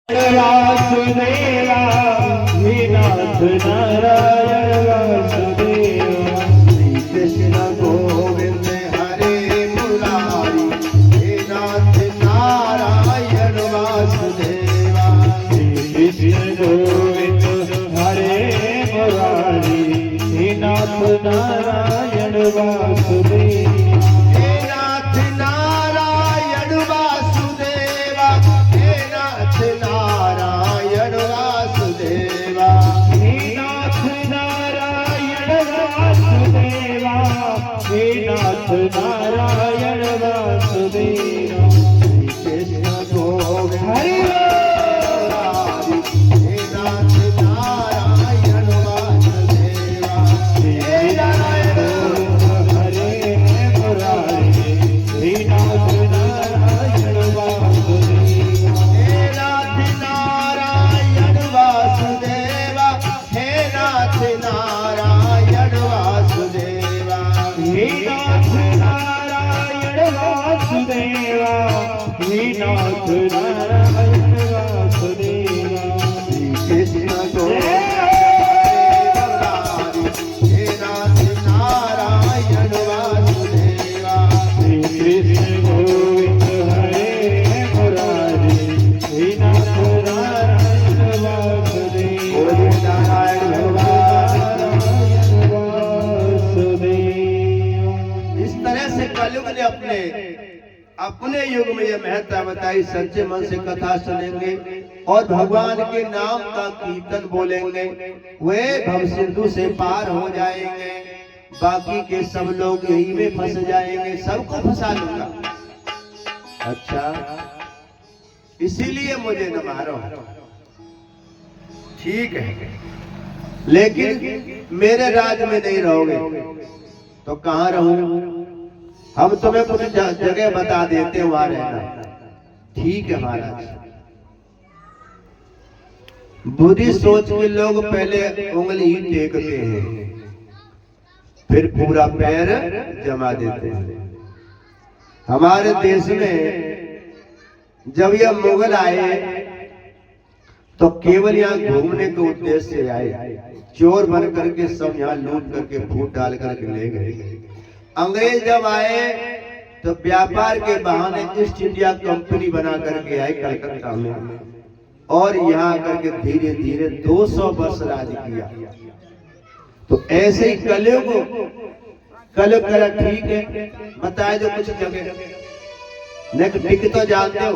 वासुदेवा हे नाथ नारायण वासुदेवा। श्री कृष्ण गोविंद हरे मुरारी हे नाथ नारायण वासुदेवा। श्री कृष्ण गोविंद हरे मुरारी हे नाथ नारायण वासुदेवा। हे नाथ नारायण वासुदेवा। हे नाथ नारायण वासुदेवा। हे नाथ नारायण वासुदेवा हे नाथ नारायण वासुदेवा। श्री कृष्ण गोविंद हरि मुरारी हे नाथ नारायण वासुदेवा। श्री नारायण हरे मुरारी हे नाथ नारायण वासुदेवा। हे नाथ नारायण वासुदेवा। हे नाथ नारायण वासुदेवा। हे नाथ नारायण वासुदेवा हे नाथ नारायण वासुदेवा। श्री कृष्ण गोविंद हे नाथ नारायण वासुदेवा। श्री कृष्ण गोविंद हरे मुरारी हे नाथ नारायण वासुदेवा। गोविंद नारायण वासुदेवा। इस तरह से कलयुग ने अपने युग में यह महत्ता बताई। सच्चे मन से कथा सुनेंगे और भगवान के नाम का कीर्तन बोलेंगे, वे भव सिंधु से पार हो जाएंगे। बाकी के सब लोग यही में फंस जाएंगे, सबको फंसा लूंगा। अच्छा, इसीलिए मुझे न मारो, ठीक है, लेकिन मेरे राज में नहीं रहोगे तो कहाँ रहूं? हम तुम्हें कुछ जगह बता देते हैं, वहां रहना। ठीक है महाराज। बुद्धि सोच के लोग पहले उंगली ही टेकते हैं, फिर पूरा पैर जमा देते हैं। हमारे देश में जब यह मुगल आए तो केवल यहाँ घूमने के उद्देश्य से आए, चोर बन करके सब यहाँ लूट करके फूट डाल करके ले गए। अंग्रेज जब आए तो व्यापार के बहाने ईस्ट इंडिया कंपनी बना करके आए कलकत्ता में, और यहाँ करके धीरे धीरे 200 वर्ष राज किया। तो ऐसे ही कलयुग करा, ठीक है, बताए जो कुछ जगह नेक्स्ट तो जानते हो,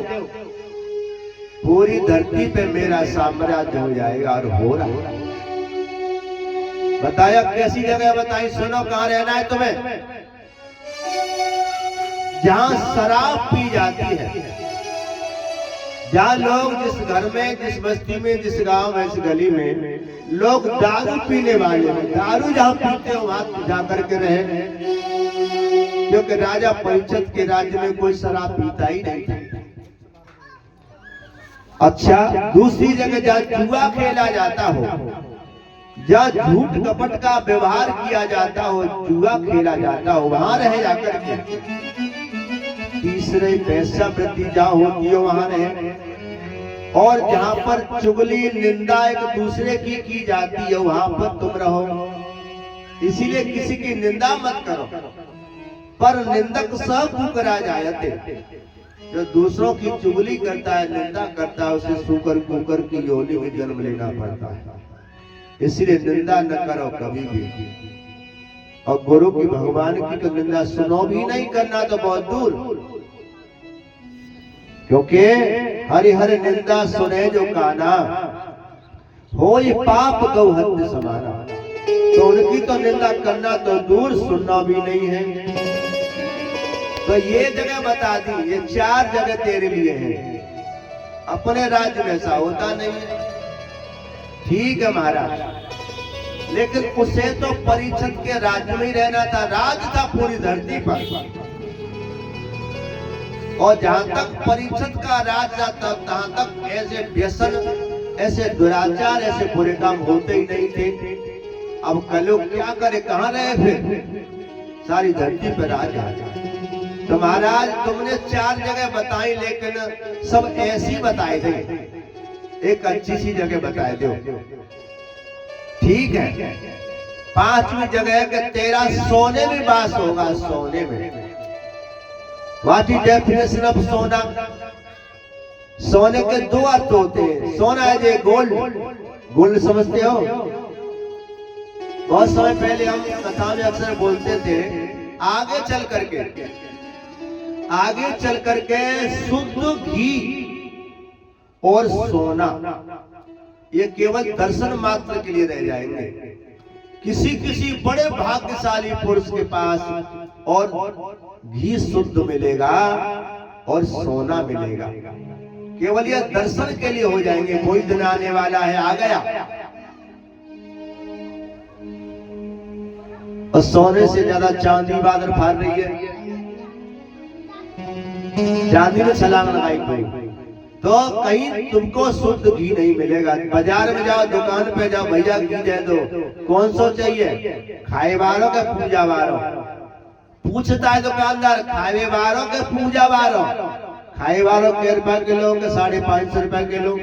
पूरी धरती पे मेरा साम्राज्य हो जाएगा, और हो रहा। बताया कैसी जगह बताई, सुनो कहाँ रहना है तुम्हें? जहां शराब पी जाती है, जहां लोग, जिस घर में, जिस बस्ती में, जिस गांव में, इस गली में लोग दारू पीने वाले हैं, दारू जहां पीते हो वहां जाकर के रहे, क्योंकि राजा परीक्षित के राज्य में कोई शराब पीता ही नहीं था। अच्छा, दूसरी जगह जहाँ जुआ खेला जाता हो, जहाँ झूठ कपट का व्यवहार किया जाता हो, जुआ खेला जाता हो, वहां रह जाकर के। तीसरे पैसा वृद्धि जहाँ होती हो वहां रहे, और जहाँ पर चुगली निंदा एक दूसरे की जाती है वहां पर तुम रहो। इसीलिए किसी की निंदा मत करो, पर निंदक सब कुकरा जायते। जो दूसरों की चुगली करता है, निंदा करता है, उसे सुकर कुकर की योनि में जन्म लेना पड़ता है। इसलिए निंदा न करो कभी भी, और गुरु की, भगवान की तो निंदा सुनो भी नहीं करना तो बहुत दूर, क्योंकि हरि हरि निंदा सुने जो काना, हो ये पाप गौहत्य समाना। तो उनकी तो निंदा करना तो दूर, सुनना भी नहीं है। तो ये जगह बता दी, ये 4 जगह तेरे लिए हैं। अपने राज्य में ऐसा होता नहीं है, ठीक है महाराज, लेकिन उसे तो परीक्षित के राज्य में ही रहना था, राज था पूरी धरती पर। और जहां तक परीक्षित का राज था, तहां तक ऐसे व्यसन, ऐसे दुराचार, ऐसे बुरे काम होते ही नहीं थे। अब कलयुग क्या करे, कहां रहे फिर? सारी धरती पर राज आ जाए। तो महाराज तुमने 4 जगह बताई, लेकिन सब ऐसी बताई थी एक अच्छी सी जगह बताए दो। ठीक है, 5वीं जगह के तेरा सोने में वास होगा, सोने में। व्हाट इज डेफिनेशन ऑफ सोना? सोने के दो अर्थ होते हैं। सोना है जो गोल्ड, गोल्ड समझते हो? बहुत समय पहले हम कथा में अक्सर बोलते थे, आगे चल करके शुद्ध घी और सोना ये केवल दर्शन मात्र के लिए रह जाएंगे। किसी बड़े भाग्यशाली पुरुष के पास और घी शुद्ध मिलेगा और सोना मिलेगा, केवल यह दर्शन के लिए हो जाएंगे। कोई दिन आने वाला है, आ गया, और सोने से ज्यादा चांदी बादल फाड़ रही है। चांदी में छलांग लगाई कोई तो कहीं तुमको शुद्ध घी नहीं मिलेगा। बाजार में जाओ, दुकान पे जाओ, भैया घी दे दो, कौन सो चाहिए? खाए वालों के पूजा वालों? पूछता है दुकानदार, खाए वालों के पूजा वालों? खाए वालों के रुपए किलो के 550 रुपए किलो,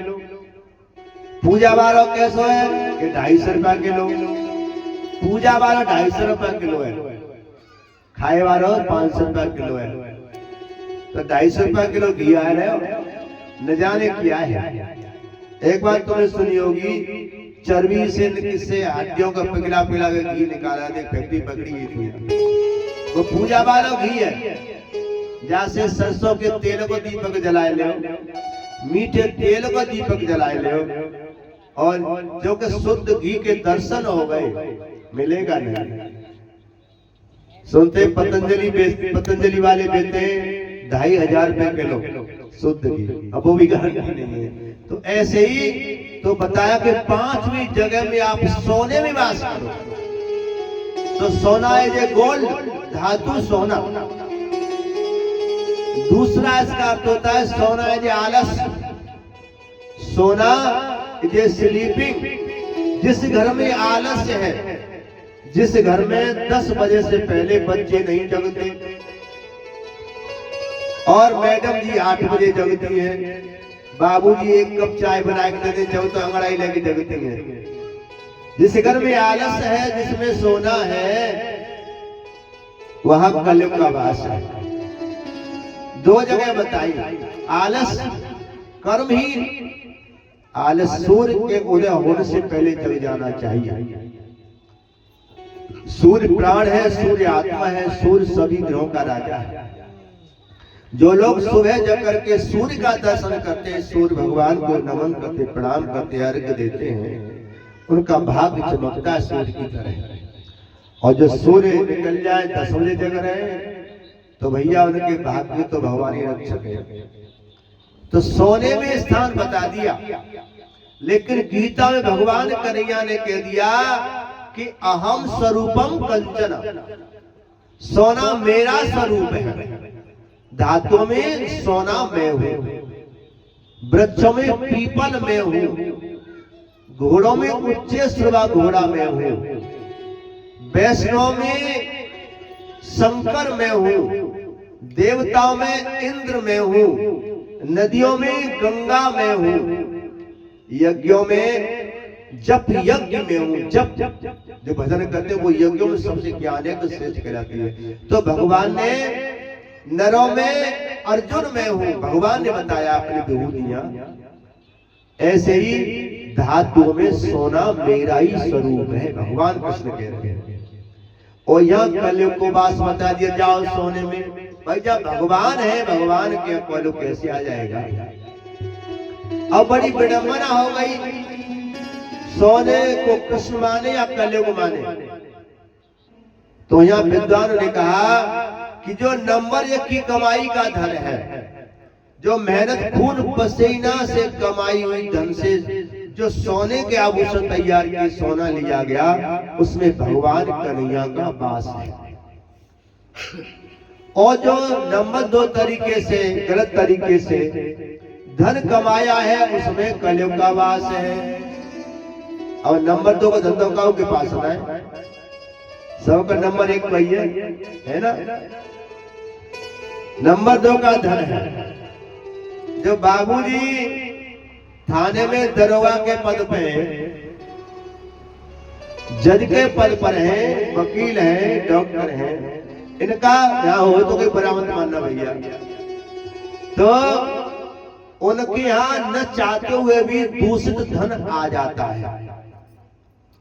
पूजा वालों कैसो है कि 250 रुपए किलो। पूजा वाला 250 रुपए किलो है, खाए वालों 500 रुपए किलो है। तो 250 रुपए किलो घी आ रहे हो, न जाने क्या है। एक बार तुमने सुनी होगी, चर्बी से किससे हड्डियों का पिघला पिघला के घी निकाला थे, फैक्ट्री पकड़ी हुई थी। वो पूजा वालों घी है। जैसे सरसों के तेल को दीपक जलाए ले, मीठे तेल को दीपक जलाए ले, और जो कि शुद्ध घी के दर्शन हो गए, मिलेगा नहीं। सुनते पतंजलि वाले देते 2500 रुपए किलो शुद्ध घी, अब वो भी गारंटी नहीं है। तो ऐसे ही तो बताया कि 5वीं जगह में आप सोने में वास करो। तो सोना है ये गोल्ड, धातु सोना। दूसरा इसका अर्थ होता है सोना है ये आलस, सोना ये स्लीपिंग। जिस घर में आलस्य है, जिस घर में 10 बजे से पहले बच्चे नहीं जगते और मैडम जी 8 बजे जगती है, बाबूजी 1 कप चाय बना के देते जब तो अंगड़ाई लेके जगती है। जिस घर में आलस्य है, जिसमें सोना है, वहां कलयुग का वास है। 2 जगह बताई, आलस कर्म ही, आलस सूर्य के उदय होने से पहले जग जाना चाहिए। सूर्य प्राण है, सूर्य आत्मा है, सूर्य सभी ग्रहों का राजा है। जो लोग सुबह जग करके सूर्य का दर्शन करते हैं, सूर्य भगवान को नमन करते, प्रणाम करते, अर्घ्य देते हैं, उनका भाग्य चमकता है सूर्य की तरह। और जो सूर्य निकल जाए 10 बजे जग रहे, तो भैया उनके भाग्य तो भगवान ही रक्षक है। तो सोने में स्थान बता दिया, लेकिन गीता में भगवान कन्हैया ने कह दिया कि अहम स्वरूपम कंचन, सोना मेरा स्वरूप है। धातु में सोना मैं हूं, वृक्षों में पीपल मैं हूं, घोड़ों में उच्चे श्रवा घोड़ा मैं हूं, वैष्णव में शंकर मैं हूं, देवताओं में इंद्र मैं हूं, नदियों में गंगा मैं हूं, यज्ञों में जप यज्ञ में हूं। जप जो भजन करते हैं वो यज्ञों में सबसे ज्ञान है, तो श्रेष्ठ कहलाती है। तो भगवान ने नरों में अर्जुन में हूं, भगवान ने बताया अपनी विभूतियां। ऐसे ही धातुओं में सोना मेरा ही स्वरूप है, भगवान कृष्ण कह रहे हैं। और यहाँ कलयुग को वास बता दिया, जाओ सोने में। भाई जब भगवान है, भगवान के कलयुग कैसे आ जाएगा? अब बड़ी विडंबना हो गई, सोने को कृष्ण माने या कलयुग माने। तो यहाँ विद्वानों ने कहा कि जो नंबर 1 की कमाई का धन है, जो मेहनत खून पसीना से कमाई हुई धन से जो सोने के आभूषण तैयार किए, सोना लिया गया, उसमें भगवान कन्हैया का वास है। और जो नंबर 2 तरीके से, गलत तरीके से धन कमाया है, उसमें कलयुग का वास है। और नंबर 2 का धंधा काऊ के पास है, सबका नंबर 1 वही है ना। नंबर 2 का धन है। जो बाबूजी थाने में दरोगा के पद पे, जज के पद पर है, वकील है, डॉक्टर है, इनका यहाँ हो तो कोई बरामद मानना भैया। तो उनके यहाँ न चाहते हुए भी दूषित धन आ जाता है।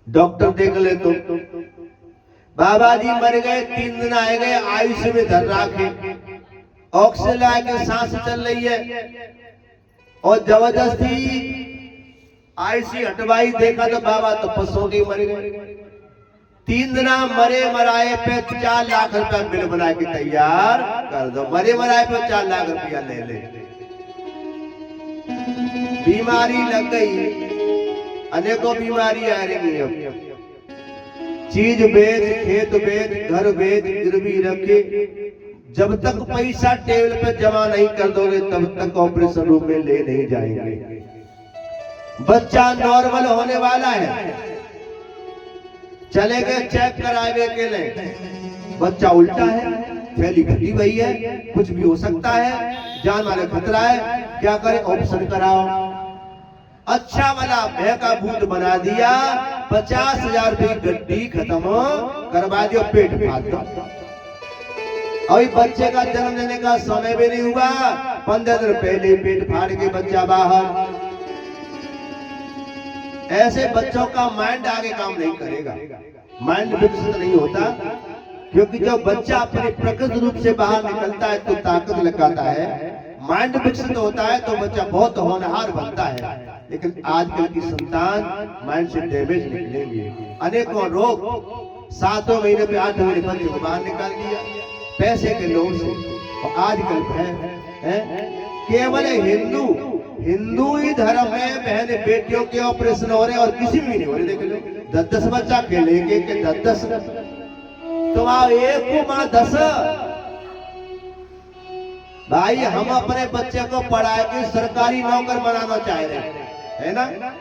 डॉक्टर देख ले तो बाबा जी मर गए, 3 दिन आए गए, आयुष्य में धर राखे, ऑक्सीजन लाके सांस चल रही है और जबरदस्ती आईसी हटवाई, देखा तो बाबा तो पसों के मर गए। 3 दिन मरे मराए पे 4 लाख रुपया बिल बना के तैयार कर दो, मरे मराए पे 4 लाख रुपया ले ले। बीमारी लग गई, अनेकों बीमारी आ रही है। चीज बेच, खेत बेच, घर बेच, गिरवी रखे, जब तक पैसा टेबल पे जमा नहीं कर दोगे तब तक ऑपरेशन रूम में ले नहीं जाएंगे। बच्चा नॉर्मल होने वाला है, चले गए चेक करावे के लिए, बच्चा उल्टा है, फैली फटी हुई है, कुछ भी हो सकता है, जान वाले खतरा है, क्या करे? ऑपरेशन कराओ। अच्छा वाला भय का भूत बना दिया, 50,000 रुपये गड्डी खत्म करवा दियो, पेट फाड़ दो। अभी बच्चे का जन्म देने का समय भी नहीं हुआ, 15 दिन पहले पेट फाड़ के बच्चा बाहर। ऐसे बच्चों का माइंड आगे काम नहीं करेगा, माइंड विकसित नहीं होता, क्योंकि जब बच्चा अपने प्रकृति रूप से बाहर निकलता है तो ताकत लगाता है, माइंड विकसित होता है तो बच्चा बहुत होनहार बनता है। लेकिन आजकल की संतान माइंड से डैमेज निकलेंगे, अनेकों रोग 7 महीने पे 8 महीने बच्चे को बाहर निकाल दिया पैसे के लोभ से। और आजकल है केवल हिंदू ही धर्म में बहन बेटियों के ऑपरेशन हो रहे और किसी में नहीं हो रहे। देख लो 10-10 बच्चा के लेके के 10-10 तो आओ, एक को मां 10। भाई हम अपने बच्चे को पढ़ा के सरकारी नौकर बनाना चाह रहे हैं, है ना?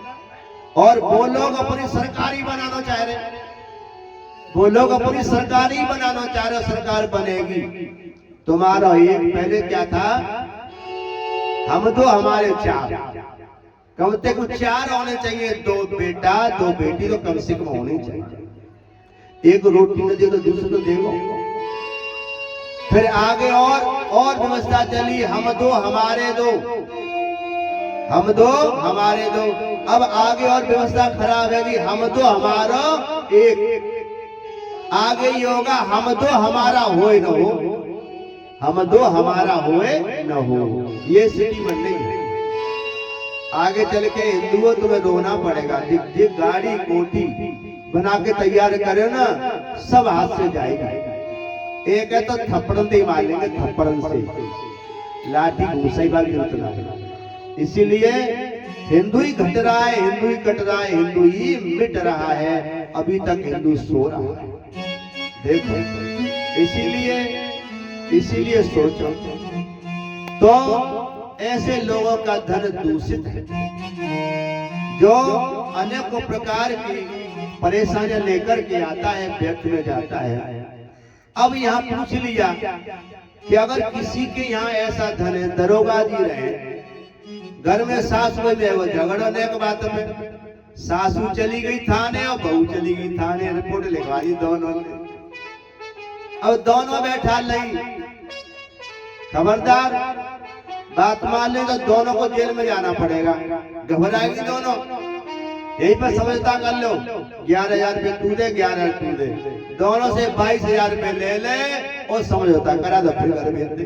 और वो लोग अपनी सरकारी बनाना चाह रहे हैं, वो लोग अपनी सरकारी बनाना चाह रहे, सरकार बनेगी। तुम्हारा एक पहले क्या था, हम दो हमारे 4, कम से कम 4 होने चाहिए, 2 बेटा 2 बेटी तो कम से कम होनी चाहिए। एक रोटी न दे तो दूसरे तो देगा। फिर आगे और व्यवस्था चली, हम 2 हमारे 2, हम 2 हमारे 2। अब आगे और व्यवस्था खराब है, हम 2 हमारा 1। आगे ये होगा, हम 2 हमारा होए न हो, हम 2 हमारा होए न हो। ये सिटी बन रही है। आगे चल के हिंदुओं तुम्हें रोना पड़ेगा, जिस गाड़ी कोठी बना के तैयार करे ना, सब हाथ से जाएगा। एक है तो थप्पड़न से मार लेंगे, थप्पड़न से, लाठी घूसा बार उतना। इसीलिए हिंदू ही घट रहा है, हिंदू ही कट रहा है, हिंदू ही मिट रहा है, अभी तक हिंदू सो रहा है। देखो इसीलिए सोचो, तो ऐसे लोगों का धन दूषित है जो अनेकों प्रकार की परेशानियां लेकर के आता है, व्यक्ति में जाता है। अब यहाँ पूछ लिया कि अगर किसी के यहाँ ऐसा धन है, दरोगा जी रहे, घर में सास में वो झगड़ने के बात में सासू चली गई थाने और बहू चली गई थाने, रिपोर्ट लिखवा दी दोनों ने। अब दोनों बैठा नहीं, खबरदार बात मान ले तो दोनों को जेल में जाना पड़ेगा। घबराएगी दोनों, यही पर समझता कर लो, 11,000 रुपये तू दे, 11,000 तू दे, दोनों से 22,000 रुपये ले ले और समझौता करा दो, फिर घर भेज दे।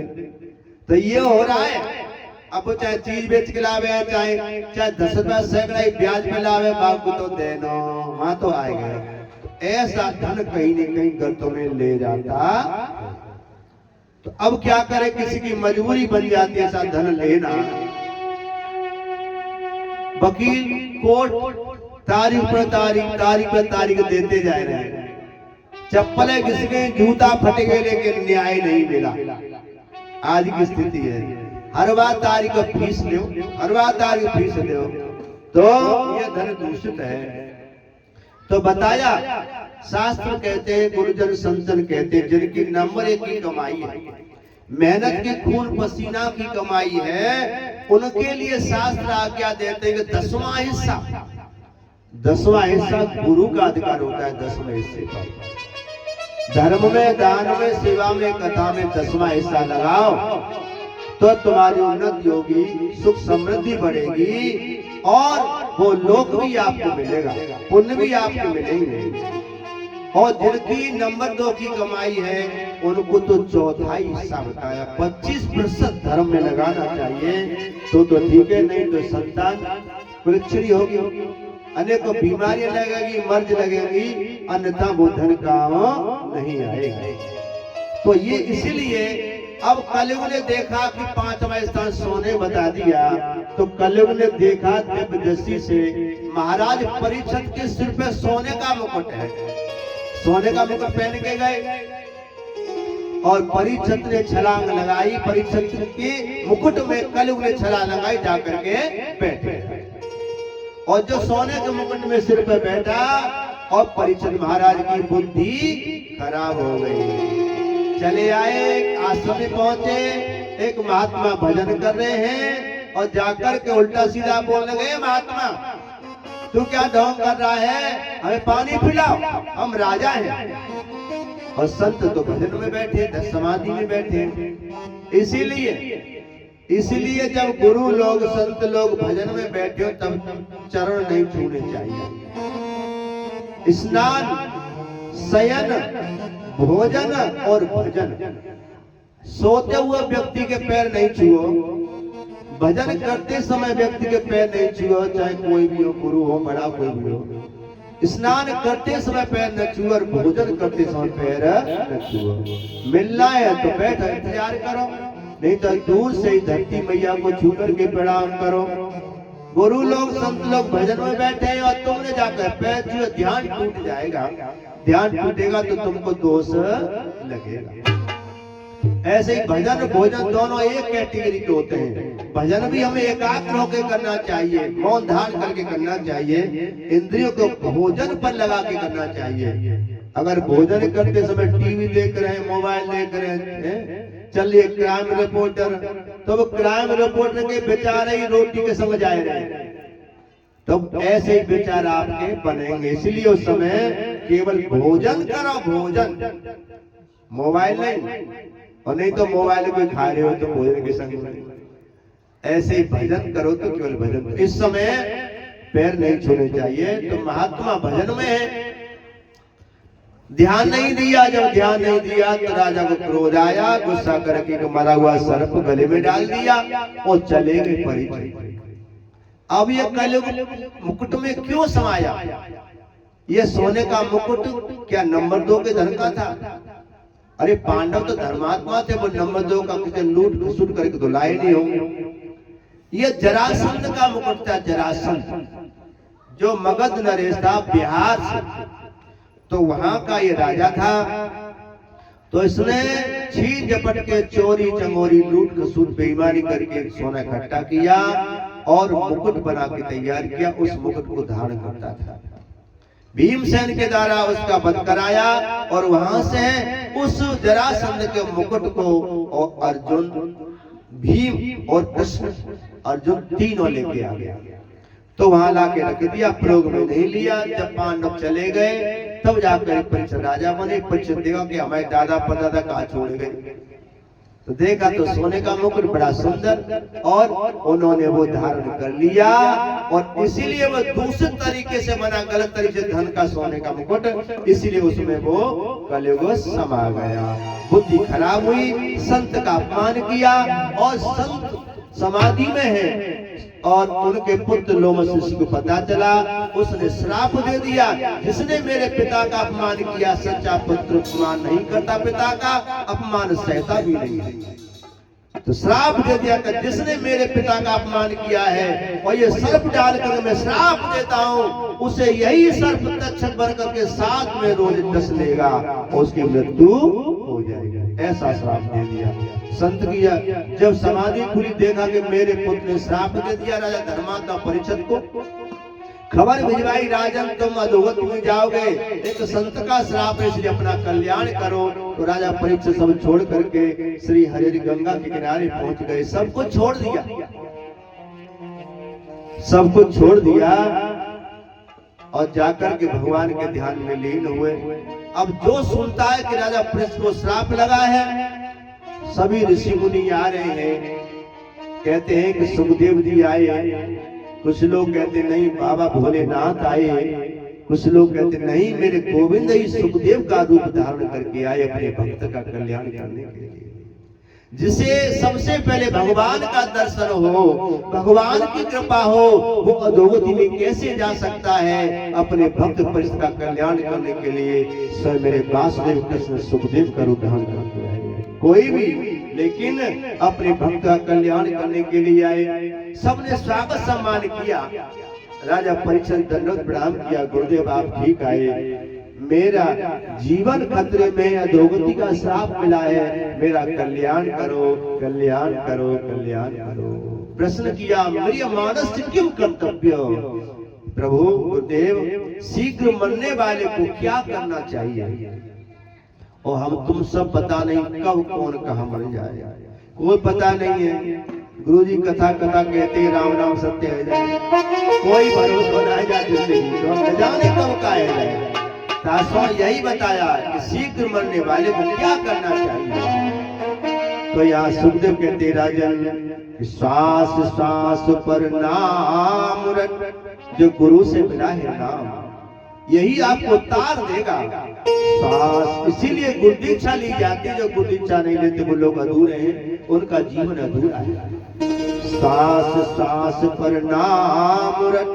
तो ये हो रहा है। अब चाहे चीज बेच के लावे, चाहे 10 रुपया सैकड़ा ब्याज पे लावे, बाप को तो देना, वहां तो आएगा। ऐसा धन कहीं न कहीं गर्तों में ले जाता। तो अब क्या करे, किसी की मजबूरी बन जाती है ऐसा धन लेना। वकील कोर्ट तारीख पर तारीख देते जा रहे हैं, चप्पलें घिस गई, जूता फट गए, लेकिन न्याय नहीं मिला। आज की स्थिति है, हर बार तारीख फीस लो, हर बार तारीख फीस लो, तो यह धन दूषित है। तो बताया, शास्त्र कहते हैं, गुरुजन संतन कहते हैं, जिनकी नंबर 1 की कमाई है, मेहनत की खून पसीना की कमाई है, उनके लिए शास्त्र आज्ञा देते हैं कि 10वां हिस्सा गुरु का अधिकार होता है। 10वें हिस्से का धर्म में, दान में, सेवा में, कथा में 10वां हिस्सा लगाओ तो तुम्हारी उन्नति होगी, सुख समृद्धि बढ़ेगी और वो लोक भी आपको मिलेगा, पुण्य भी आपको मिलेंगे। और जिनकी नंबर 2 की कमाई है उनको तो 4था हिस्सा बताया, 25% धर्म में लगाना चाहिए तो ठीक है, नहीं तो संतान परीक्षणी होगी, अनेकों बीमारियां लगेगी, मर्ज लगेगी, अन्यथा वो धन काम नहीं आएगा। तो ये इसीलिए अब कलयुग ने देखा कि 5वां स्थान सोने बता दिया, तो कलयुग ने देखा दिव्य दृष्टि से महाराज परीक्षित के सिर पे सोने का मुकुट है, सोने का मुकुट पहन के गए और परीक्षित ने छलांग लगाई, परीक्षित के मुकुट में कलयुग ने छलांग लगाई, जाकर के बैठे। और जो सोने के मुकुट में सिर पे बैठा और परीक्षित महाराज की बुद्धि खराब हो गई। चले आए, आश्रम में पहुंचे, एक महात्मा भजन कर रहे हैं और जाकर के उल्टा सीधा बोलने गए, महात्मा तू क्या ढोंग कर रहा है, हमें पानी पिलाओ, हम राजा हैं। और संत तो भजन में बैठे, समाधि में बैठे। इसीलिए जब गुरु लोग, संत लोग भजन में बैठे हो तब चरण नहीं छूने चाहिए। स्नान, शयन, भोजन और भजन, सोते हुए व्यक्ति के पैर नहीं छुओ, भजन करते समय व्यक्ति के पैर नहीं छुओ, चाहे कोई भी हो, गुरु हो, बड़ा कोई भी हो। स्नान करते समय पैर न छुओ और भोजन करते समय पैर न छुओ। मिलना है तो बैठ इंतजार करो, नहीं तो दूर से ही धरती मैया को छू करके प्रणाम करो। गुरु लोग, संत लोग भजन में बैठे और तुमने जाकर पैर छुए, ध्यान टूट जाएगा, ध्यान टूटेगा तो तुमको दोष लगेगा। ऐसे ही भजन भोजन दोनों एक कैटेगरी के होते हैं। भजन भी हमें एकाग्र होकर करना चाहिए, मौन धारण करके करना चाहिए, इंद्रियों को भोजन पर लगा के करना चाहिए। अगर भोजन करते समय टीवी देख रहे हैं, मोबाइल देख रहे हैं, चलिए क्राइम रिपोर्टर, तो वो क्राइम रिपोर्टर के बेचारे ही रोटी के समझ आए रहे, तो ऐसे ही बेचारा आपके बनेंगे। इसलिए उस समय केवल भोजन करो, भोजन, मोबाइल नहीं, और नहीं तो मोबाइल कोई खा रहे हो तो भोजन के संग में। ऐसे ही भजन करो तो केवल भजन। इस समय पैर नहीं छूने चाहिए। तो महात्मा भजन में है, ध्यान नहीं दिया। जब ध्यान नहीं दिया तो राजा को क्रोध आया, गुस्सा करके मरा हुआ सर्प गले में डाल दिया और चले गए परिचय। अब ये कलयुग मुकुट में क्यों समाया? ये सोने का मुकुट क्या नंबर 2 के धन का था? अरे पांडव तो धर्मात्मा थे, वो नंबर 2 का किसी लूट घसूट करके तो लाए नहीं होंगे। ये जरासंध का मुकुट था, जरासंध जो मगध नरेश था बिहार से, तो वहां का ये राजा था। तो इसने छीन झपट के चोरी चमोरी लूट खसूट बेईमानी करके सोना इकट्ठा किया और मुकुट बना के तैयार किया। उस मुकुट को धारण करता था। भीमसेन के द्वारा उसका वध कराया और वहां से उस जरासंध के मुकुट को और अर्जुन, भीम और कृष्ण, अर्जुन तीनों लेके आ गया। तो वहां लाके रख दिया, प्रयोग में नहीं लिया। जब पांडव चले गए तब जाकर परीक्षित राजा बने। परीक्षित देखा कि हमारे दादा परदादा कहाँ छोड़ गए, तो देखा तो सोने का मुकुट बड़ा सुंदर, और उन्होंने वो धारण कर लिया। और इसीलिए वो दूसरे तरीके से बना, गलत तरीके से धन का सोने का मुकुट, इसीलिए उसमें वो कलयुग समा गया। बुद्धि खराब हुई, संत का अपमान किया, और संत समाधि में है और उनके पुत्र लोमश को पता चला, उसने श्राप दे दिया, जिसने मेरे पिता का अपमान किया, सच्चा पुत्र अपमान नहीं करता, पिता का अपमान सहता भी नहीं। तो श्राप दे दिया कि जिसने मेरे पिता का अपमान किया है और ये सर्प डालकर मैं श्राप देता हूँ, उसे यही सर्प तक्षक बन करके 7 में रोज डस लेगा और उसकी मृत्यु हो जाएगी। ऐसा श्राप दे दिया। संत किया, जब समाधि खुली देखा कि मेरे पुत्र ने श्राप दे दिया राजा धर्मात्मा परीक्षित को, खबर भिजवाई, राजन तुम अधोगत में जाओगे, एक संत का श्राप है, इसलिए अपना कल्याण करो। तो राजा परीक्षित सब छोड़ करके श्री हरि गंगा के किनारे पहुंच गए, सब कुछ छोड़ दिया। सब कुछ छोड़ दिया और जाकर के भगवान के ध्यान में लीन हुए। अब जो सुनता है कि राजा परीक्षित को श्राप लगा है, सभी ऋषि मुनि आ रहे हैं, कहते हैं कि सुखदेव जी आए, कुछ लोग कहते नहीं बाबा भोलेनाथ आए, कुछ लोग कहते नहीं मेरे गोविंद ही सुखदेव का रूप धारण करके आए अपने भक्त का कल्याण करने के लिए। जिसे सबसे पहले भगवान का दर्शन हो, भगवान की कृपा हो, वो अधोगति में कैसे जा सकता है अपने भक्त परीक्षित का कल्याण करने के लिए। स्वयं मेरे वासुदेव कृष्ण सुखदेव का रूप धारण करके आए, कोई भी लेकिन अपने भक्त का कल्याण करने के लिए आए। सबने स्वागत सम्मान किया। राजा परीक्षित दंडवत प्रणाम किया, गुरुदेव आप ठीक आए, मेरा जीवन खतरे में अधोगति का श्राप मिला है, मेरा कल्याण करो, कल्याण करो, कल्याण करो। प्रश्न किया मेरी मानस किम कर्तव्य, प्रभु गुरुदेव शीघ्र मरने वाले को क्या करना चाहिए। और हम तुम सब पता नहीं कब कौन कहाँ मर जाए, कोई पता नहीं है। गुरु जी कथा कथा कहते राम नाम सत्य है जाए, कोई भरोसा न है जाए जिंदगी, तो हम न जाने कब का है जाए। यही बताया कि शीघ्र मरने वाले को क्या करना चाहिए। तो यहाँ सुखदेव कहते राजन श्वास श्वास पर नाम रख, जो गुरु से मिला है नाम यही आपको तार देगा। श्वास इसीलिए गुरु दीक्षा ली जाती है, जो गुरु दीक्षा नहीं लेते वो लोग अधूरे हैं, उनका जीवन अधूरा है। श्वास श्वास पर नाम रख,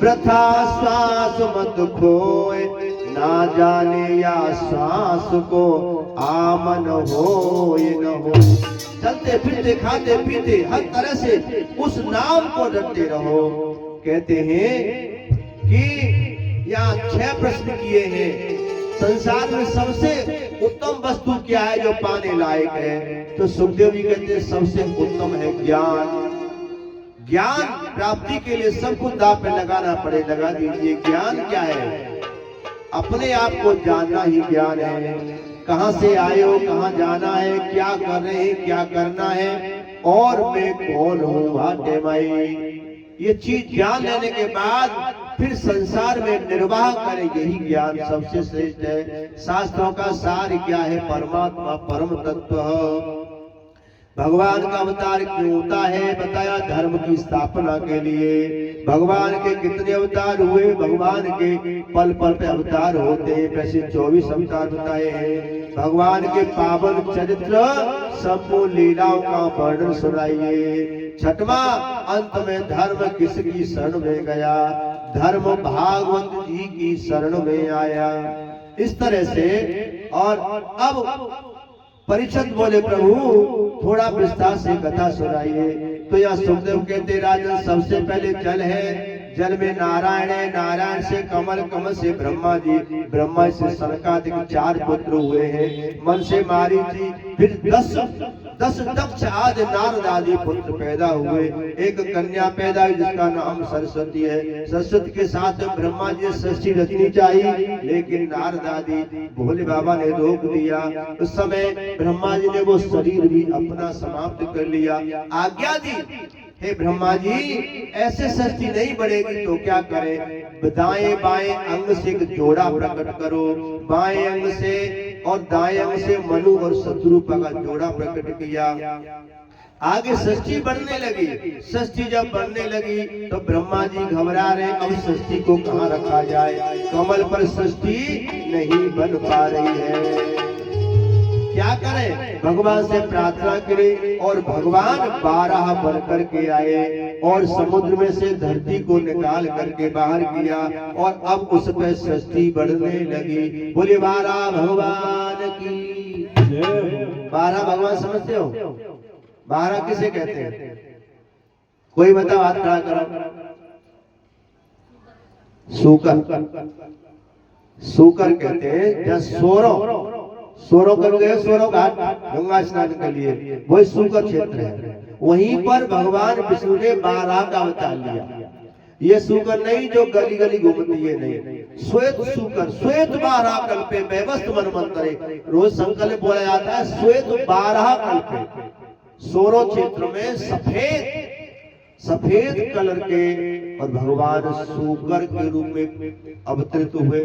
वृथा श्वास मत खोए, ना जाने या श्वास को आमन हो ये न हो। चलते फिरते खाते पीते हर तरह से उस नाम को रटते रहो। कहते हैं कि यहाँ 6 प्रश्न किए हैं, संसार में सबसे उत्तम वस्तु क्या है जो पाने लायक है। तो सुखदेव जी कहते हैं सबसे उत्तम है ज्ञान। ज्ञान प्राप्ति के लिए सब कुछ दांव पे लगाना पड़े, लगा दीजिए। ज्ञान क्या है, अपने आप को जानना ही ज्ञान है। कहां से आए हो, कहां जाना है, क्या कर रहे हैं, क्या करना है, और मैं कौन हूँ, हाटे माई। ये चीज जान लेने के बाद फिर संसार में निर्वाह करें, यही ज्ञान सबसे श्रेष्ठ है। शास्त्रों का सार क्या है, परमात्मा परम तत्व। भगवान का अवतार क्यों होता है, बताया धर्म की स्थापना के लिए। भगवान के कितने अवतार हुए, भगवान के पल पल पे अवतार होते हैं, वैसे 24 अवतार बताए हैं। भगवान के पावन चरित्र संपूर्ण लीलाओं का वर्णन सुनाइए। 6वां अंत में धर्म किसकी शरण में गया, धर्म भागवत जी की शरण में आया। इस तरह से और अब परीक्षित बोले प्रभु थोड़ा विस्तार से कथा सुनाइए। तो यह सुखदेव कहते राजन सबसे पहले जल है, जल में नारायण है, नारायण से कमल, कमल से ब्रह्मा जी, ब्रह्मा से सनकादिक 4 पुत्र हुए हैं। मन से मारीची, फिर 10 दक्ष आदि नारद आदि पुत्र पैदा हुए। एक कन्या पैदा हुई जिसका नाम सरस्वती है। सरस्वती के साथ ब्रह्मा जी सृष्टि रचनी चाहिए, लेकिन नारद आदि भोले बाबा ने रोक दिया। उस समय ब्रह्मा जी ने वो शरीर भी अपना समाप्त कर लिया। आज्ञा दी, हे ब्रह्मा जी ऐसे सृष्टि नहीं बढ़ेगी तो क्या करें, दाएं बाएं अंग से एक जोड़ा प्रकट करो। बाएं अंग से और दाएं अंग से मनु और शत्रुपा का जोड़ा प्रकट किया। आगे सृष्टि बढ़ने लगी। सृष्टि जब बढ़ने लगी तो ब्रह्मा जी घबरा रहे, अब सृष्टि को कहाँ रखा जाए, कमल पर सृष्टि नहीं बन पा रही है, क्या करें। भगवान से प्रार्थना करें और भगवान 12 बन करके आए और समुद्र में से धरती को निकाल करके बाहर किया और अब उस पर सृष्टि बढ़ने लगी। बोले 12 भगवान की 12 भगवान समझते हो, 12 किसे कहते हैं, कोई बताओ, हाथ खड़ा करो। सूकर कहते हैं। जब सोरो कर गए, सोरो घाट गंगा स्नान के लिए, वही सूकर क्षेत्र है। वहीं पर भगवान विष्णु ने 12 का अवतार लिया। ये सूकर नहीं जो गली गली घूमती है, नहीं, श्वेत सूकर, श्वेत 12 कल्पे व्यवस्थ मनमंत्रे। रोज संकल्प बोला जाता है श्वेत 12 कल्पे। सोरो क्षेत्र में सफेद कलर के और भगवान सूकर के रूप में अवतरित हुए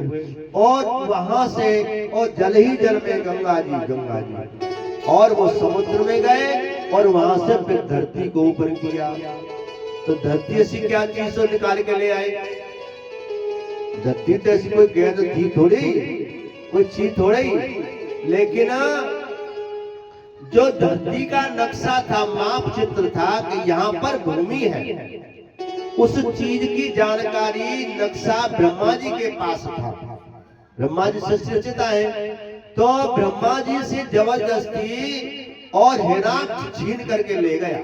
और वहां से और जल ही जल में गंगा जी और वो समुद्र में गए और वहां से फिर धरती को ऊपर किया। तो धरती ऐसी क्या चीज से निकाल के ले आए? धरती तो ऐसी कोई गेंद थी थोड़ी, कोई चीज थोड़ी, लेकिन जो धरती का नक्शा था, माप चित्र था कि यहाँ पर भूमि है, उस चीज की जानकारी नक्शा ब्रह्मा जी के पास था। ब्रह्मा जी सृष्टिता है, तो ब्रह्मा जी से जबरदस्ती और हिरणाक्ष छीन करके ले गया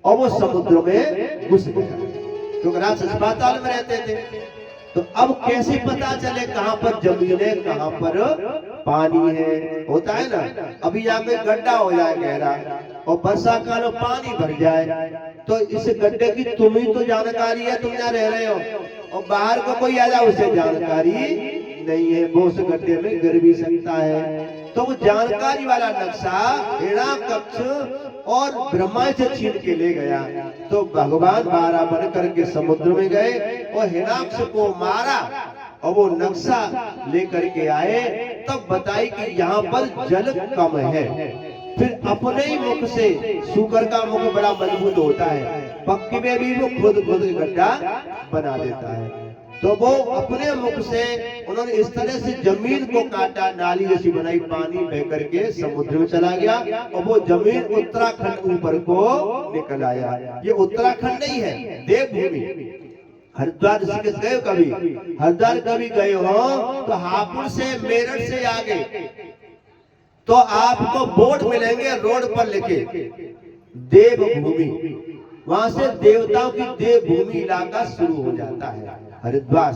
और वो समुद्र में घुस गया, क्योंकि राक्षस पाताल में रहते थे। तो अब कैसे पता चले कहां पर जमीन है, कहां पर पानी है? होता है ना, अभी यहाँ पे गड्ढा हो जाए गहरा और वर्षा काल में पानी भर जाए, तो इस गड्ढे की तुम्हें तो जानकारी है, तुम यहाँ रह रहे हो, और बाहर को कोई आ जाए उसे जानकारी नहीं है, वो उस गड्ढे में गिर भी सकता है। तो वो जानकारी वाला नक्शा हिरण्याक्ष और ब्रह्मा से छीन के ले गया। तो भगवान 12 बन करके समुद्र में गए और हिरण्याक्ष को मारा और वो नक्शा लेकर के आए, तब बताई कि यहाँ पर जल कम है। फिर अपने ही मुख से, सूकर का मुख बड़ा मजबूत होता है, पक्की में भी वो खुद गड्ढा बना देता है। तो वो अपने मुख से उन्होंने इस तरह से जमीन को काटा, नाली जैसी बनाई, पानी बह करके समुद्र में चला गया और वो जमीन उत्तराखंड ऊपर को निकल आया। ये उत्तराखंड नहीं है, देवभूमि। हरिद्वार ऋषिकेश गए हो कभी? हरिद्वार कभी गए हो तो हापुड़ से, मेरठ से आगे तो आपको बोर्ड मिलेंगे रोड पर लिखे देवभूमि, वहां से देवताओं की देवभूमि इलाका शुरू हो जाता है हरिद्वार।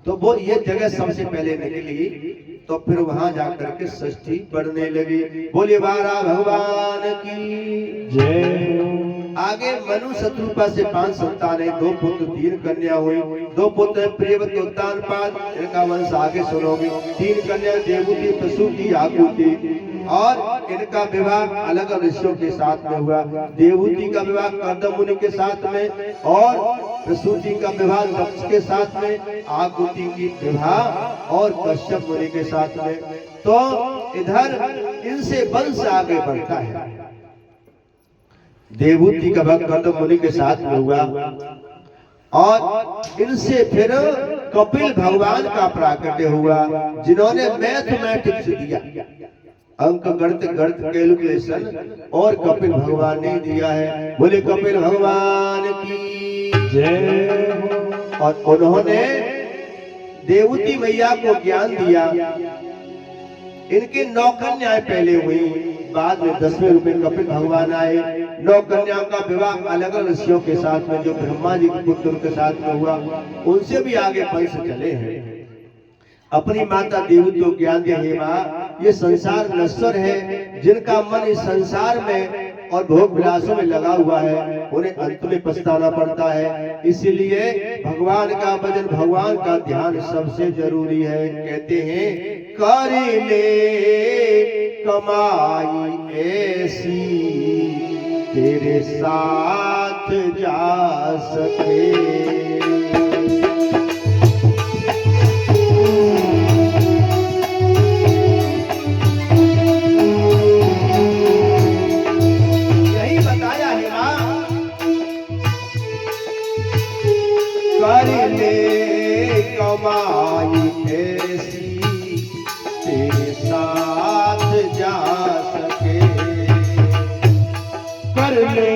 तो वो ये जगह सबसे पहले निकली, तो फिर वहां जाकर के षष्ठी पढ़ने लगी। बोले बारा भगवान की जय। आगे मनु शत्रुपा से 5 संतान है, 2 पुत्र 3 कन्या हुई। 2 पुत्र प्रियवती उत्तानपाद, इनका वंश आगे सुनोगे। 3 कन्या देवहूति, प्रसूति, आकुति, और इनका विवाह अलग ऋषियों के साथ में हुआ। देवहूति का विवाह कर्दम मुनि के साथ में और प्रसूति का विवाह दक्ष के साथ में, आकुति की विवाह और कश्यप मुनि के साथ में। तो इधर इनसे वंश आगे बढ़ता है। देवहूति का विवाह कर्दम मुनि के साथ में हुआ और इनसे फिर कपिल भगवान का प्राकट्य हुआ, जिन्होंने मैथमेटिक्स दिया, अंक गणित कैलकुलेशन, और कपिल भगवान ने दिया है। बोले कपिल भगवान की जय। और उन्होंने देवहूति मैया को ज्ञान दिया। इनकी 9 कन्याएं पहले हुई, बाद में 10वें रूप में कपिल भगवान आए। 9 कन्याओं का विवाह अलग अलग ऋषियों के साथ में, जो ब्रह्मा जी के पुत्र के साथ में हुआ, उनसे भी आगे वंश चले हैं। अपनी माता देवहूति को ज्ञान दिया, हे मां, ये संसार नश्वर है, जिनका मन इस संसार में और भोग विलासों में लगा हुआ है, उन्हें अंत में पछताना पड़ता है। इसीलिए भगवान का भजन, भगवान का ध्यान सबसे जरूरी है। कहते हैं कर ले कमाई ऐसी तेरे साथ जा सके। कर ले कमाई ऐसी तेरे साथ जा सके। कर ले